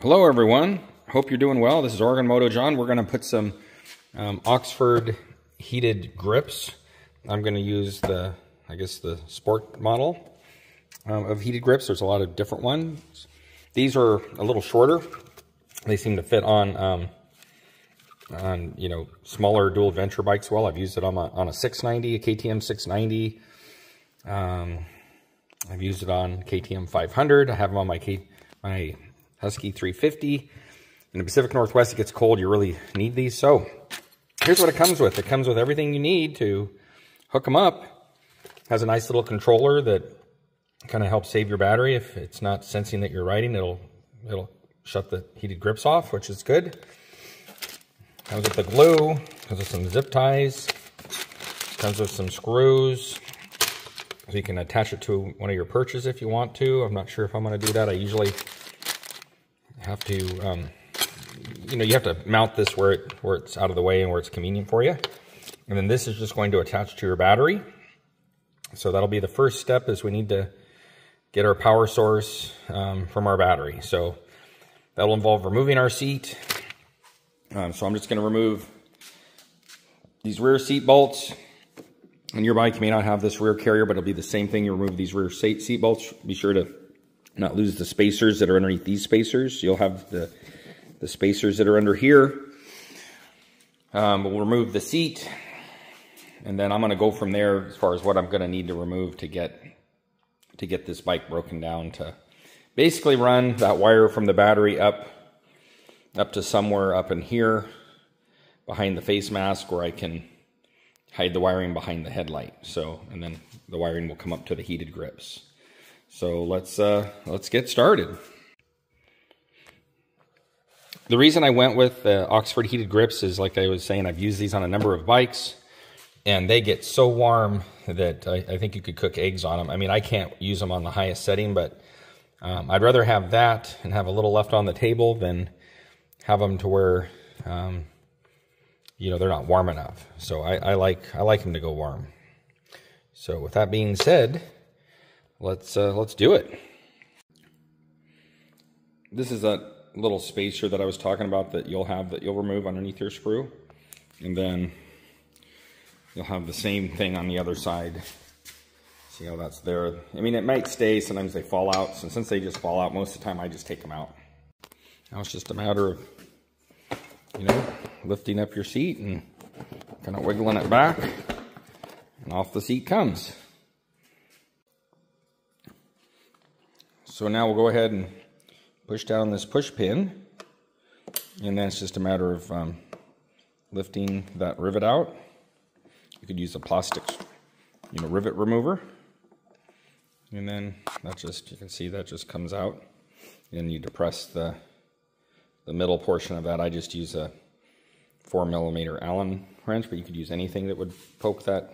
Hello everyone, hope you're doing well. This is Oregon Moto John. We're going to put some Oxford heated grips. I'm going to use the sport model of heated grips. There's a lot of different ones. These are a little shorter. They seem to fit on smaller dual adventure bikes well. I've used it on a 690, a KTM 690. I've used it on KTM 500. I have them on my Husky 350. In the Pacific Northwest, it gets cold. You really need these. So here's what it comes with. It comes with everything you need to hook them up. It has a nice little controller that kind of helps save your battery. If it's not sensing that you're riding, it'll shut the heated grips off, which is good. Comes with the glue. Comes with some zip ties. Comes with some screws. So you can attach it to one of your perches if you want to. I'm not sure if I'm going to do that. I usually have to, you have to mount this where it's out of the way and where it's convenient for you. And then this is just going to attach to your battery. So that'll be the first step, is we need to get our power source from our battery. So that'll involve removing our seat. So I'm just going to remove these rear seat bolts. And your bike may not have this rear carrier, but it'll be the same thing. You remove these rear seat bolts. Be sure to not lose the spacers that are underneath these spacers. You'll have the spacers that are under here. We'll remove the seat, and then I'm going to go from there as far as what I'm going to need to remove to get this bike broken down to basically run that wire from the battery up to somewhere up in here behind the face mask, where I can hide the wiring behind the headlight. So, and then the wiring will come up to the heated grips. So let's get started. The reason I went with the Oxford heated grips is, like I was saying, I've used these on a number of bikes, and they get so warm that I think you could cook eggs on them. I mean, I can't use them on the highest setting, but I'd rather have that and have a little left on the table than have them to where they're not warm enough. So I like them to go warm. So with that being said, let's do it. This is a little spacer that I was talking about that you'll remove underneath your screw, and then you'll have the same thing on the other side. See how that's there? I mean, it might stay. Sometimes they fall out. So since they just fall out, most of the time I just take them out. Now it's just a matter of lifting up your seat and kind of wiggling it back, and off the seat comes. So now we'll go ahead and push down this push pin, and then it's just a matter of lifting that rivet out. You could use a plastic, rivet remover, and then you can see that just comes out, and you depress the middle portion of that. I just use a 4mm Allen wrench, but you could use anything that would poke that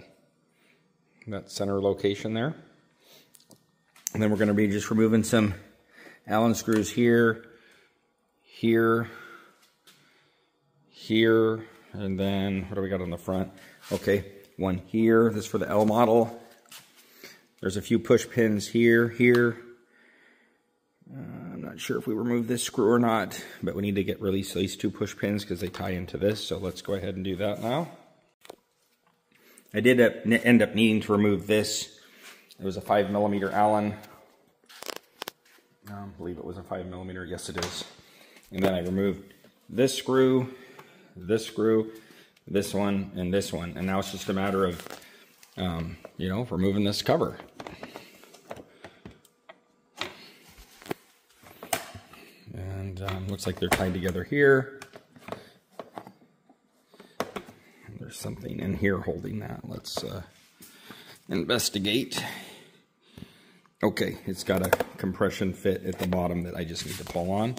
center location there. And then we're going to be just removing some Allen screws here, here, here, and then what do we got on the front? Okay, one here. This is for the L model. There's a few push pins here, here. I'm not sure if we remove this screw or not, but we need to release these two push pins because they tie into this. So let's go ahead and do that now. I did end up needing to remove this. It was a 5mm Allen. I believe it was a 5mm. Yes, it is. And then I removed this screw, this one, and this one. And now it's just a matter of, removing this cover. And looks like they're tied together here. There's something in here holding that. Let's investigate. Okay, it's got a compression fit at the bottom that I just need to pull on.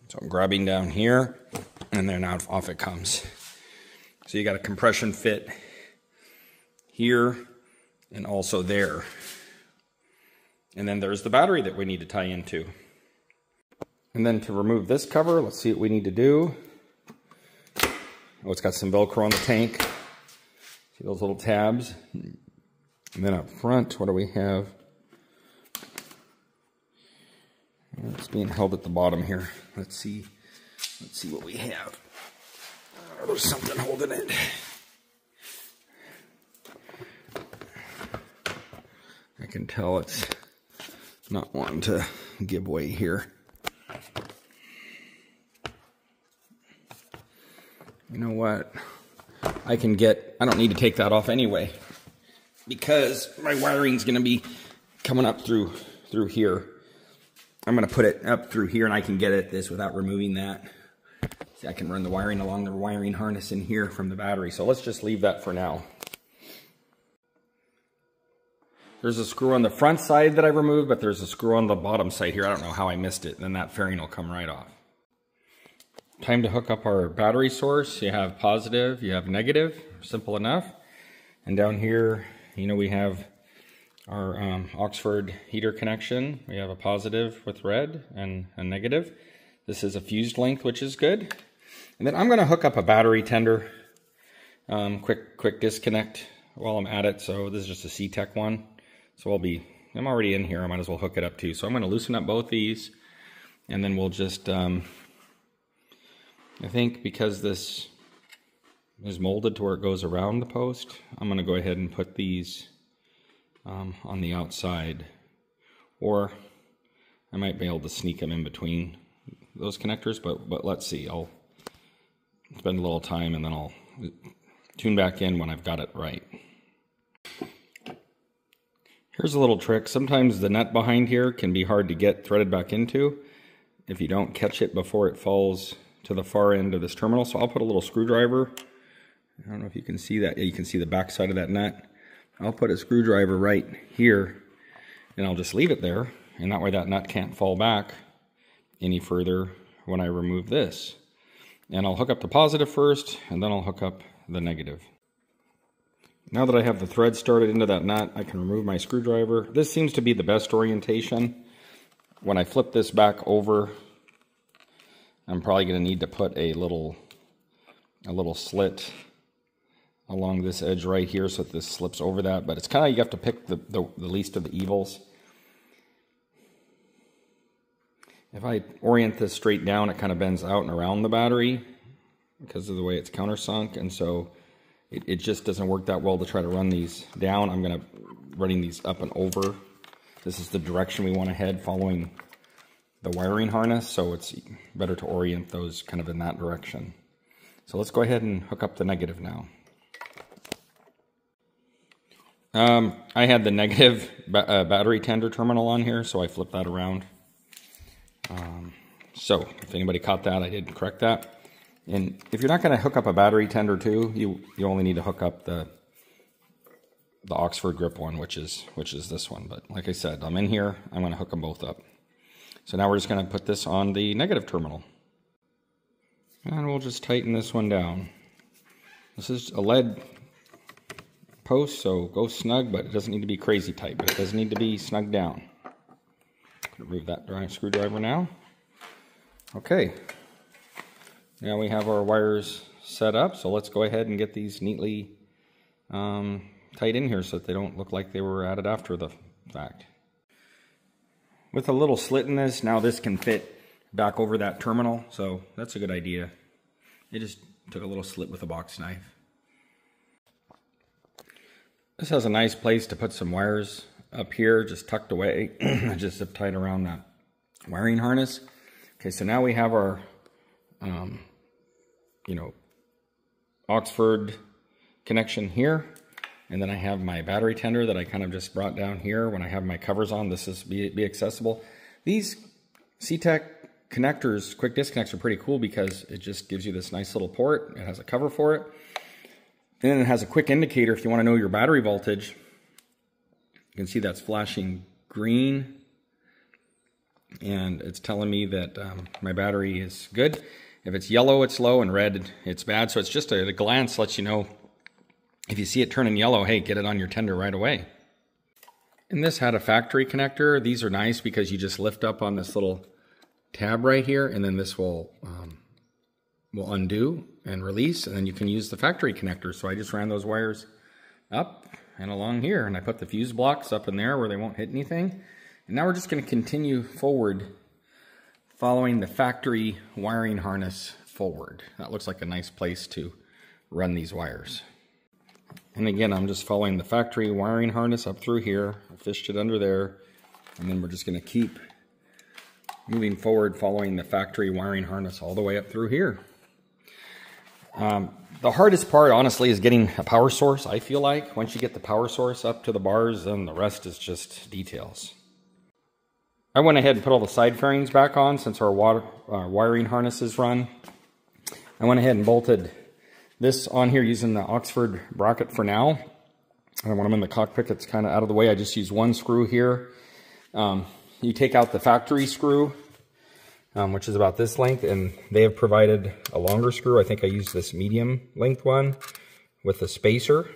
So I'm grabbing down here, and then off it comes. So you got a compression fit here and also there. And then there's the battery that we need to tie into. And then to remove this cover, let's see what we need to do. Oh, it's got some Velcro on the tank. See those little tabs? And then up front, what do we have? It's being held at the bottom here. Let's see what we have. Oh, there's something holding it. I can tell it's not wanting to give way here. You know what? I don't need to take that off anyway, because my wiring's going to be coming up through here. I'm going to put it up through here, and I can get at this without removing that. See, I can run the wiring along the wiring harness in here from the battery. So let's just leave that for now. There's a screw on the front side that I removed, but there's a screw on the bottom side here. I don't know how I missed it. Then that fairing will come right off. Time to hook up our battery source. You have positive, you have negative, simple enough. And down here, you know, we have our Oxford heater connection. We have a positive with red and a negative. This is a fused length, which is good. And then I'm going to hook up a battery tender. Quick disconnect while I'm at it. So this is just a C-Tech one. So I'm already in here. I might as well hook it up too. So I'm going to loosen up both these, and then we'll just, I think because this is molded to where it goes around the post, I'm going to go ahead and put these on the outside, or I might be able to sneak them in between those connectors, but let's see. I'll spend a little time and then I'll tune back in when I've got it right. Here's a little trick. Sometimes the nut behind here can be hard to get threaded back into if you don't catch it before it falls to the far end of this terminal. So I'll put a little screwdriver. I don't know if you can see that. Yeah, you can see the back side of that nut. I'll put a screwdriver right here, and I'll just leave it there, and that way that nut can't fall back any further when I remove this. And I'll hook up the positive first, and then I'll hook up the negative. Now that I have the thread started into that nut, I can remove my screwdriver. This seems to be the best orientation. When I flip this back over, I'm probably going to need to put a little slit along this edge right here so that this slips over that. But it's kind of, you have to pick the least of the evils. If I orient this straight down, it kind of bends out and around the battery because of the way it's countersunk, and so it just doesn't work that well to try to run these down. I'm going to running these up and over. This is the direction we want to head following the wiring harness, so it's better to orient those kind of in that direction. So let's go ahead and hook up the negative now. I had the negative battery tender terminal on here, so I flipped that around. So if anybody caught that, I did correct that. And if you're not going to hook up a battery tender too, you only need to hook up the Oxford grip one, which is this one. But like I said, I'm in here. I'm going to hook them both up. So now we're just going to put this on the negative terminal. And we'll just tighten this one down. This is a lead post, so go snug, but it doesn't need to be crazy tight, but it does need to be snug down. Remove that screwdriver now. Okay. Now we have our wires set up, so let's go ahead and get these neatly tight in here so that they don't look like they were added after the fact. With a little slit in this, now this can fit back over that terminal, so that's a good idea. It just took a little slit with a box knife. This has a nice place to put some wires up here, just tucked away, just zip tied around that wiring harness. Okay, so now we have our Oxford connection here, and then I have my battery tender that I kind of just brought down here. When I have my covers on, this is be accessible. These C-Tech connectors, quick disconnects, are pretty cool because it just gives you this nice little port. It has a cover for it, and then it has a quick indicator if you want to know your battery voltage. You can see that's flashing green, and it's telling me that my battery is good. If it's yellow, it's low, and red, it's bad. So it's just a glance lets you know. If you see it turning yellow, hey, get it on your tender right away. And this had a factory connector. These are nice because you just lift up on this little tab right here, and then this will undo and release, and then you can use the factory connector. So I just ran those wires up and along here, and I put the fuse blocks up in there where they won't hit anything. And now we're just going to continue forward following the factory wiring harness forward. That looks like a nice place to run these wires. And again, I'm just following the factory wiring harness up through here. I fished it under there, and then we're just going to keep moving forward following the factory wiring harness all the way up through here. The hardest part, honestly, is getting a power source, I feel like. Once you get the power source up to the bars, then the rest is just details. I went ahead and put all the side fairings back on since our wiring harness is run. I went ahead and bolted this on here using the Oxford bracket for now. And when I'm in the cockpit, it's kind of out of the way. I just use one screw here. You take out the factory screw, which is about this length, and they have provided a longer screw. I think I used this medium length one with a spacer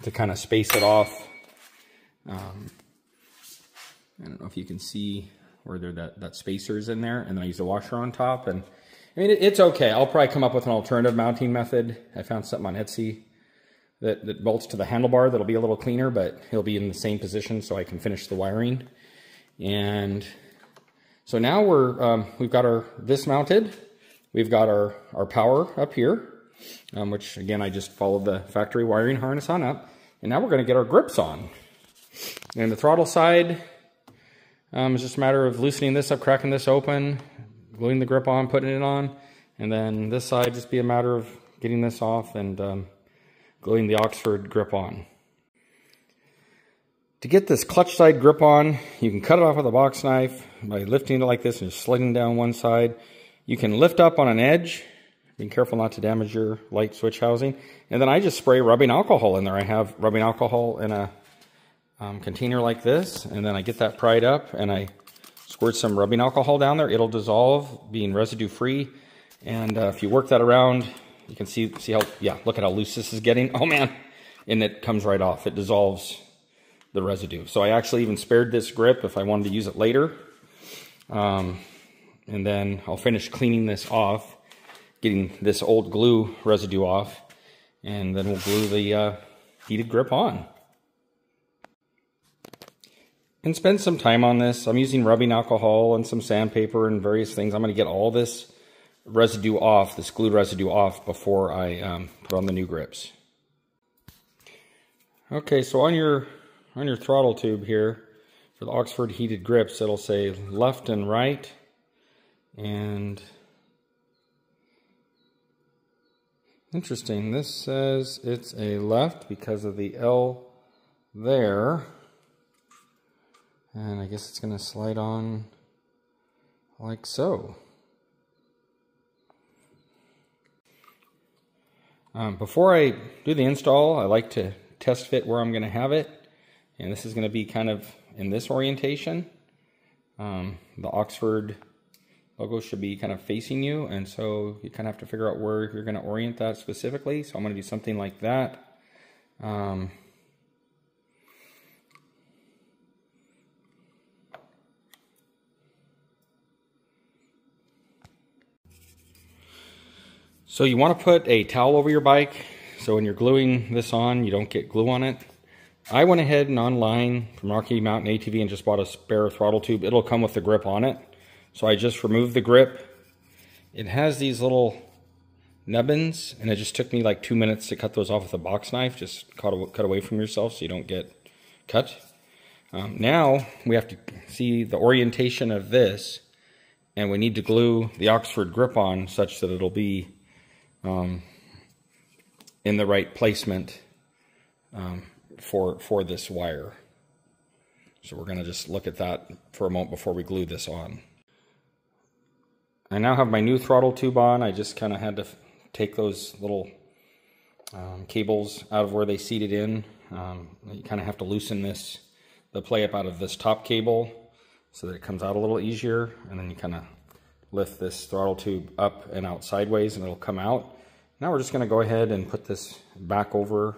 to kind of space it off. I don't know if you can see where that spacer is in there, and then I use a washer on top. And I mean, it's okay. I'll probably come up with an alternative mounting method. I found something on Etsy that bolts to the handlebar that'll be a little cleaner, but it'll be in the same position so I can finish the wiring. And so now we've got this mounted. We've got our power up here, which again, I just followed the factory wiring harness on up. And now we're going to get our grips on. And the throttle side is just a matter of loosening this up, cracking this open, gluing the grip on, putting it on. And then this side just be a matter of getting this off and gluing the Oxford grip on. To get this clutch side grip on, you can cut it off with a box knife by lifting it like this and just sliding down one side. You can lift up on an edge, being careful not to damage your light switch housing. And then I just spray rubbing alcohol in there. I have rubbing alcohol in a container like this, and then I get that pried up and I squirt some rubbing alcohol down there. It'll dissolve, being residue free. And if you work that around, you can see how, yeah, look at how loose this is getting. Oh man, and it comes right off. It dissolves the residue. So I actually even spared this grip if I wanted to use it later. And then I'll finish cleaning this off, getting this old glue residue off, and then we'll glue the heated grip on. And spend some time on this. I'm using rubbing alcohol and some sandpaper and various things. I'm going to get all this residue off, this glued residue off, before I put on the new grips. Okay, so on your throttle tube here for the Oxford heated grips, it'll say left and right, and interesting, this says it's a left because of the L there, and I guess it's going to slide on like so. Before I do the install, I like to test fit where I'm going to have it. And this is going to be kind of in this orientation. The Oxford logo should be kind of facing you, and so you kind of have to figure out where you're going to orient that specifically. So I'm going to do something like that. So you want to put a towel over your bike, so when you're gluing this on, you don't get glue on it. I went ahead and online from Rocky Mountain ATV and just bought a spare throttle tube. It'll come with the grip on it. So I just removed the grip. It has these little nubbins, and it just took me like 2 minutes to cut those off with a box knife. Just cut away from yourself so you don't get cut. Now we have to see the orientation of this, and we need to glue the Oxford grip on such that it'll be in the right placement for this wire. So we're going to just look at that for a moment before we glue this on. I now have my new throttle tube on. I just kind of had to take those little cables out of where they seated in. You kind of have to loosen the play up out of this top cable so that it comes out a little easier, and then you kind of lift this throttle tube up and out sideways and it'll come out. Now we're just going to go ahead and put this back over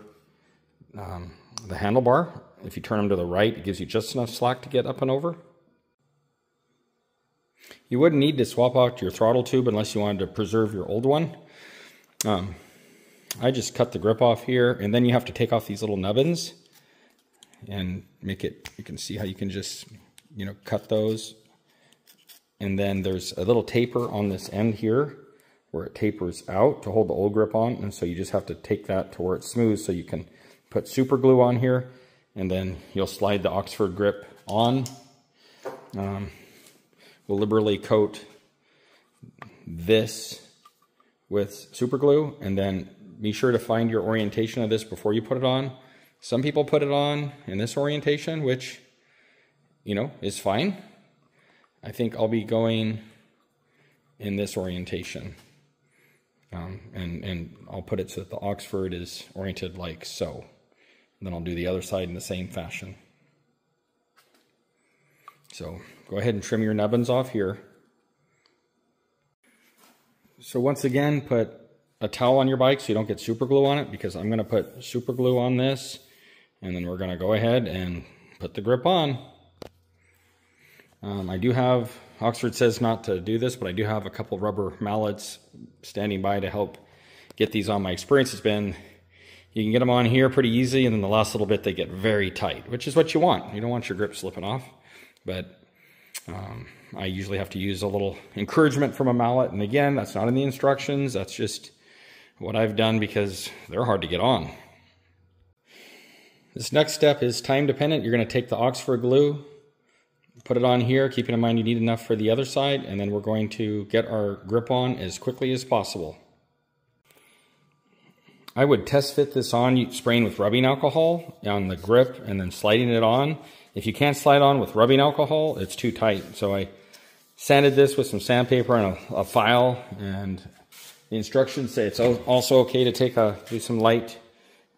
the handlebar. If you turn them to the right, it gives you just enough slack to get up and over. You wouldn't need to swap out your throttle tube unless you wanted to preserve your old one. I just cut the grip off here, and then you have to take off these little nubbins and make it, you can see how you can just, cut those and then there's a little taper on this end here where it tapers out to hold the old grip on, and so you just have to take that to where it's smooth so you can put super glue on here, and then you'll slide the Oxford grip on. We'll liberally coat this with super glue, and then be sure to find your orientation of this before you put it on. Some people put it on in this orientation, which, you know, is fine. I think I'll be going in this orientation. And I'll put it so that the Oxford is oriented like so. And then I'll do the other side in the same fashion. So go ahead and trim your nubbins off here. So once again, put a towel on your bike so you don't get super glue on it, because I'm going to put super glue on this, and then we're going to go ahead and put the grip on. I do have, Oxford says not to do this, but I do have a couple rubber mallets standing by to help get these on. My experience has been you can get them on here pretty easy, and then the last little bit they get very tight, which is what you want. You don't want your grip slipping off, but I usually have to use a little encouragement from a mallet, and again, that's not in the instructions, that's just what I've done because they're hard to get on. This next step is time dependent. You're going to take the Oxford glue, put it on here, keeping in mind you need enough for the other side, and then we're going to get our grip on as quickly as possible. I would test fit this on spraying with rubbing alcohol on the grip and then sliding it on. If you can't slide on with rubbing alcohol, it's too tight. So I sanded this with some sandpaper and a file, and the instructions say it's also okay to do some light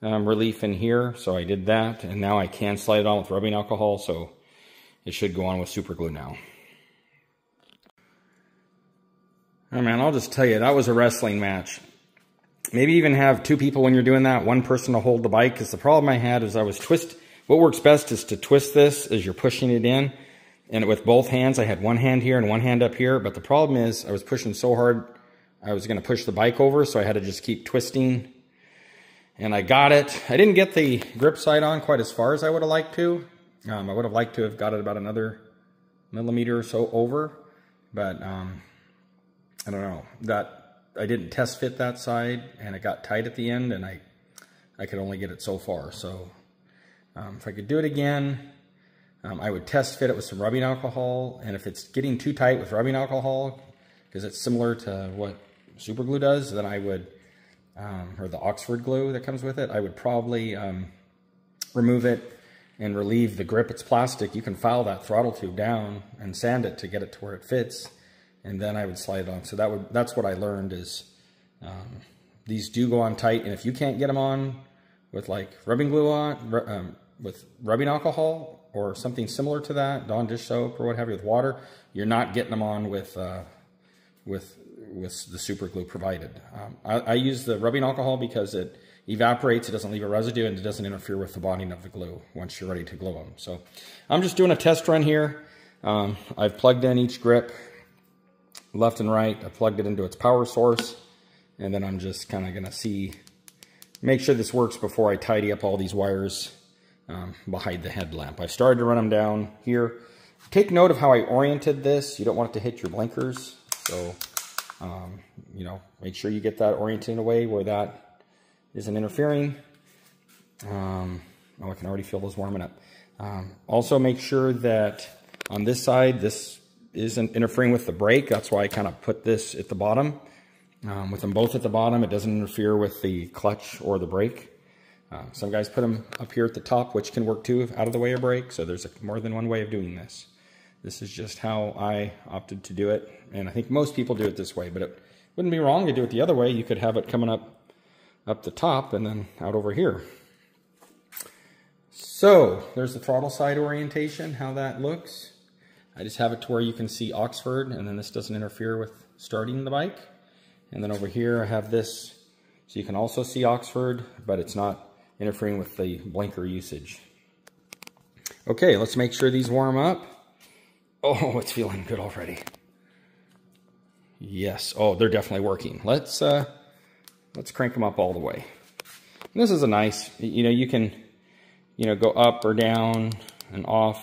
relief in here. So I did that, and now I can slide it on with rubbing alcohol, so it should go on with super glue now. Oh man, I'll just tell you, that was a wrestling match. Maybe even have two people when you're doing that, one person to hold the bike, because the problem I had is what works best is to twist this as you're pushing it in, and with both hands. I had one hand here and one hand up here, but the problem is I was pushing so hard I was going to push the bike over, so I had to just keep twisting, and I got it. I didn't get the grip side on quite as far as I would have liked to. I would have liked to have got it about another millimeter or so over, but I don't know. I didn't test fit that side, and it got tight at the end, and I could only get it so far. So if I could do it again, I would test fit it with some rubbing alcohol, and if it's getting too tight with rubbing alcohol, because it's similar to what super glue does, then I would, or the Oxford glue that comes with it, I would probably remove it and relieve the grip. It's plastic. You can file that throttle tube down and sand it to get it to where it fits, and then I would slide it on. So that's what I learned is these do go on tight, and if you can't get them on with like rubbing glue on, with rubbing alcohol or something similar to that, Dawn dish soap or what have you, with water, you're not getting them on with the super glue provided. I use the rubbing alcohol because it evaporates, it doesn't leave a residue, and it doesn't interfere with the bonding of the glue once you're ready to glue them. So I'm just doing a test run here. I've plugged in each grip left and right. I plugged it into its power source, and then I'm just kind of going to make sure this works before I tidy up all these wires behind the headlamp. I've started to run them down here. Take note of how I oriented this. You don't want it to hit your blinkers, so you know, make sure you get that oriented in a way where that isn't interfering. Oh, I can already feel those warming up. Also make sure that on this side, this isn't interfering with the brake. That's why I kind of put this at the bottom. With them both at the bottom, it doesn't interfere with the clutch or the brake. Some guys put them up here at the top, which can work too, out of the way of brake. So there's more than one way of doing this. This is just how I opted to do it. And I think most people do it this way, but it wouldn't be wrong to do it the other way. You could have it coming up the top and then out over here. So there's the throttle side orientation, how that looks. I just have it to where you can see Oxford, and then this doesn't interfere with starting the bike. And then over here I have this, so you can also see Oxford, but it's not interfering with the blinker usage. Okay, let's make sure these warm up. Oh, it's feeling good already. Yes, oh, they're definitely working. Let's crank them up all the way. And this is a nice, you can, go up or down and off.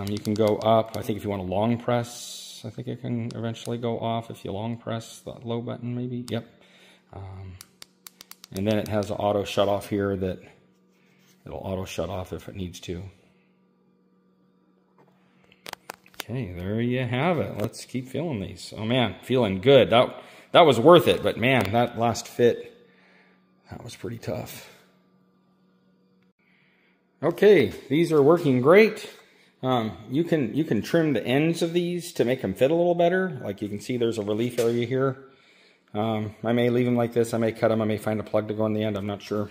You can go up. I think if you want a long press, I think it can eventually go off if you long press the low button maybe. Yep. And then it has an auto shut off here that it'll auto shut off if it needs to. Okay, there you have it. Let's keep feeling these. Oh man, feeling good. That was worth it, but man, that last fit, that was pretty tough. Okay, these are working great. You can trim the ends of these to make them fit a little better. Like you can see there's a relief area here. I may leave them like this. I may cut them. I may find a plug to go in the end. I'm not sure.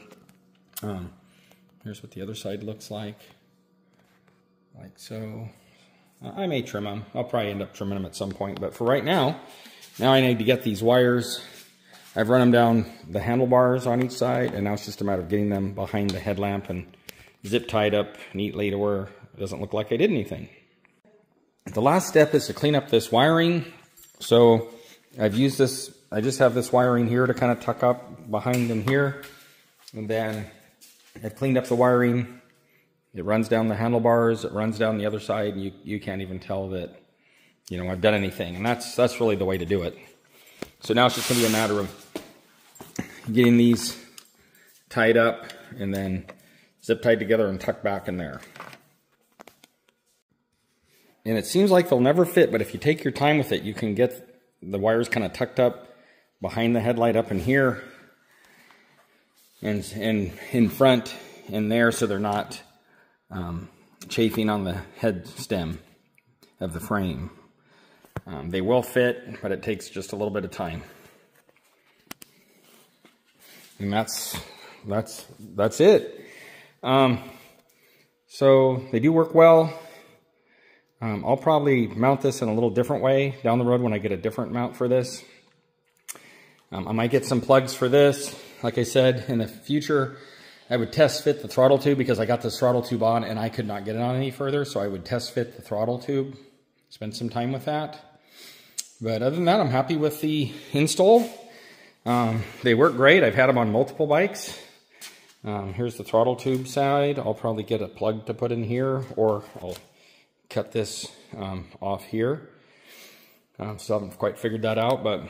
Here's what the other side looks like. Like so. I may trim them. I'll probably end up trimming them at some point. But for right now I need to get these wires. I've run them down the handlebars on each side, and now it's just a matter of getting them behind the headlamp and zip tied up neatly to where it doesn't look like I did anything. The last step is to clean up this wiring. So I've used this, I just have this wiring here to kind of tuck up behind them here. And then I've cleaned up the wiring. It runs down the handlebars, it runs down the other side, and you can't even tell that, you know, I've done anything. And that's really the way to do it. So now it's just going to be a matter of getting these tied up and then zip tied together and tucked back in there. And it seems like they'll never fit, but if you take your time with it, you can get the wires kind of tucked up behind the headlight up in here and in front in there, so they're not chafing on the head stem of the frame. They will fit, but it takes just a little bit of time. And that's it. So they do work well. I'll probably mount this in a little different way down the road when I get a different mount for this. I might get some plugs for this. Like I said, in the future, I would test fit the throttle tube because I got this throttle tube on and I could not get it on any further. So I would test fit the throttle tube, spend some time with that. But other than that, I'm happy with the install. They work great. I've had them on multiple bikes. Here's the throttle tube side. I'll probably get a plug to put in here, or I'll cut this off here. So I haven't quite figured that out, but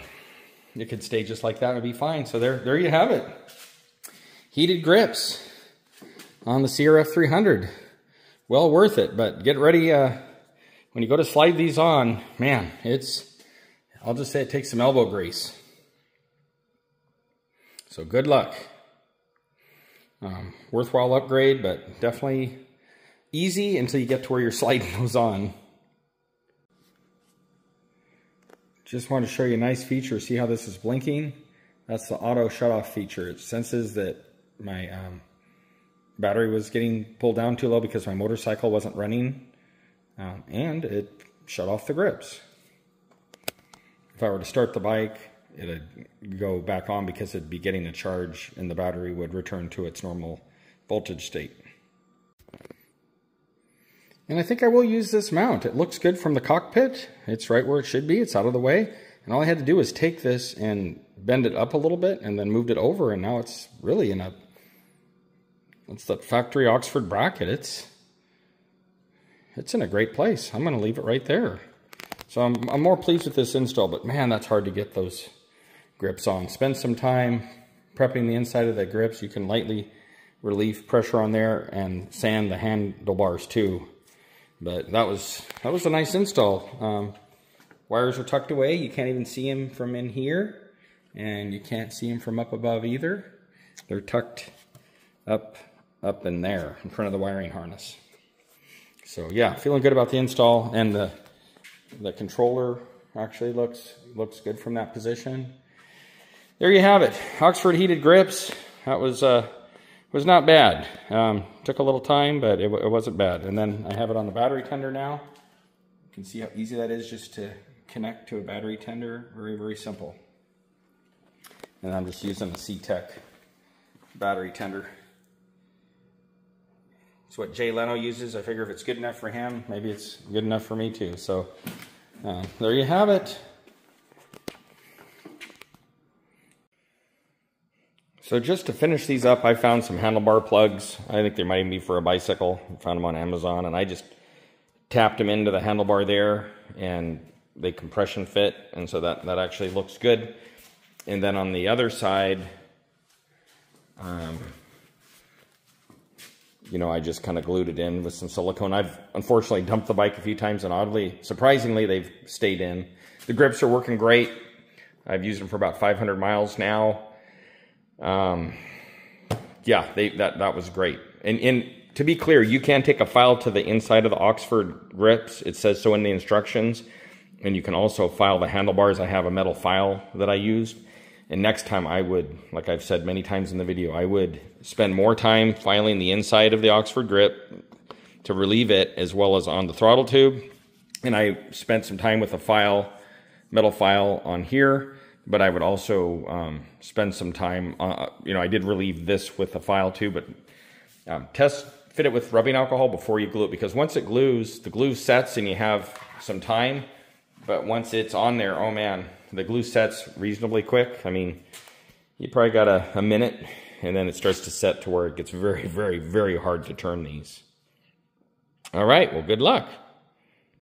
it could stay just like that and be fine. So there you have it. Heated grips on the CRF 300. Well worth it, but get ready when you go to slide these on, man, I'll just say it takes some elbow grease. So good luck. Worthwhile upgrade, but definitely easy until you get to where you're sliding those on. Just want to show you a nice feature. See how this is blinking? That's the auto shut-off feature. It senses that my battery was getting pulled down too low because my motorcycle wasn't running, and it shut off the grips. If I were to start the bike, it'd go back on because it'd be getting a charge and the battery would return to its normal voltage state. And I think I will use this mount. It looks good from the cockpit. It's right where it should be. It's out of the way. And all I had to do was take this and bend it up a little bit and then moved it over, and now it's really in it's the factory Oxford bracket. It's in a great place. I'm going to leave it right there. So I'm more pleased with this install, but man, that's hard to get those grips on. Spend some time prepping the inside of the grips. You can lightly relieve pressure on there and sand the handlebars too. But that was a nice install. Wires are tucked away. You can't even see them from in here, and you can't see them from up above either. They're tucked up in there in front of the wiring harness. So yeah, feeling good about the install, and the controller actually looks good from that position. There you have it. Oxford heated grips. That was not bad. Took a little time, but it wasn't bad. And then I have it on the battery tender now. You can see how easy that is just to connect to a battery tender. Very, very simple. And I'm just using the C-Tech battery tender. It's what Jay Leno uses. I figure if it's good enough for him, maybe it's good enough for me too. So there you have it. So just to finish these up, I found some handlebar plugs. I think they might even be for a bicycle. I found them on Amazon, and I just tapped them into the handlebar there and they compression fit, and so that actually looks good. And then on the other side, you know, I just kind of glued it in with some silicone. I've unfortunately dumped the bike a few times, and oddly, surprisingly, they've stayed in. The grips are working great. I've used them for about 500 miles now. Yeah, that was great. And to be clear, you can take a file to the inside of the Oxford grips. It says so in the instructions. And you can also file the handlebars. I have a metal file that I used. And next time I would, like I've said many times in the video, I would spend more time filing the inside of the Oxford grip to relieve it, as well as on the throttle tube. And I spent some time with a metal file on here, but I would also spend some time, you know, I did relieve this with a file too, but fit it with rubbing alcohol before you glue it, because once it glues, the glue sets and you have some time, but once it's on there, oh man, the glue sets reasonably quick. I mean, you probably got a minute, and then it starts to set to where it gets very, very, very hard to turn these. All right, well, good luck.